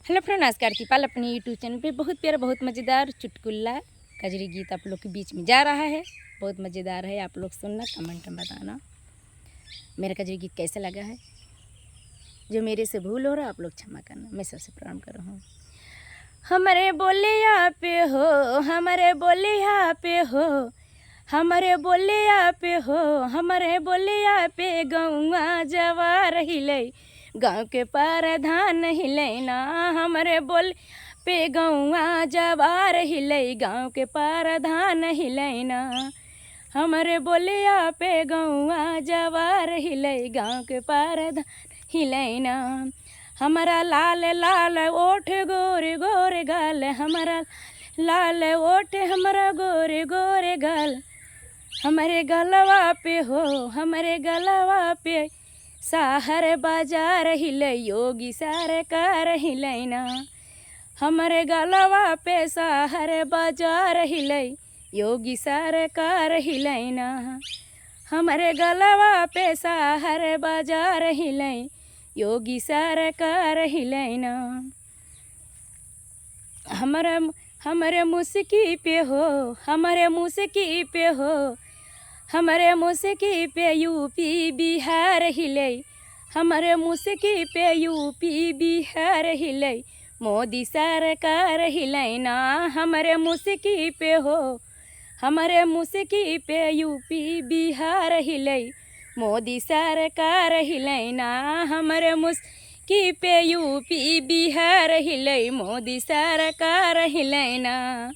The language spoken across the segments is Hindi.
हेलो फ्रेंड, नमस्कार। दीपाल अपने यूट्यूब चैनल पे बहुत प्यारा, बहुत मज़ेदार चुटकुला कजरी गीत आप लोग के बीच में जा रहा है। बहुत मज़ेदार है, आप लोग सुनना, कमेंट में बताना मेरा कजरी गीत कैसा लगा है। जो मेरे से भूल हो रहा है आप लोग क्षमा करना, मैं सबसे प्रणाम कर रहा हूँ। हमारे बोलिया पे हो, हमारे बोलिया पे हो, हमारे बोलिया पे हो, हमारे बोलिया पे गौआ जवार हिले, गाँव के प्रधान हिलैना। हमारे बोल पे गौआ जवार हिले, गाँव के प्रधान हिलैना। हमारे बोलिया पे गौआ जवार हिले, गाँव के प्रधान हिलैना। हमारा लाल लाल ओठ गोरे गोरे गाल, हमारा लाल ओठ हमारा गोरे गोरे गाल। हमारे गलवा पे हो, हमारे गलवा पे साहर बाजार हिले, योगी सरकार हिलैना। हमारे गलवा पे साहर बाजार हिले, योगी सरकार हिलैना। हमारे गलवा पे साहर बाजार हिले, योगी सरकार हिलैना। हमारे मुस्की पे हो, हमारे मुस्की पे हो, हमारे मुस्की पे यूपी बिहार हिले, हमारे मुस्की पे यूपी बिहार हिले, मोदी सरकार हिलैना। हमारे मुस्की पे हो, हमारे मुस्की पे यूपी बिहार हिले, मोदी सरकार हिलैना। हमारे मुस्की पे यूपी बिहार हिले, मोदी सरकार हिलैना।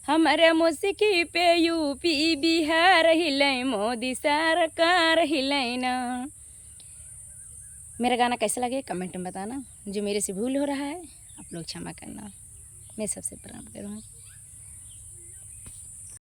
हमारे मुस्की पे यूपी बिहार हिले, मोदी सरकार हिलैना। मेरा गाना कैसा लगे कमेंट में बताना। जो मेरे से भूल हो रहा है आप लोग क्षमा करना, मैं सबसे प्रणाम करूँगा।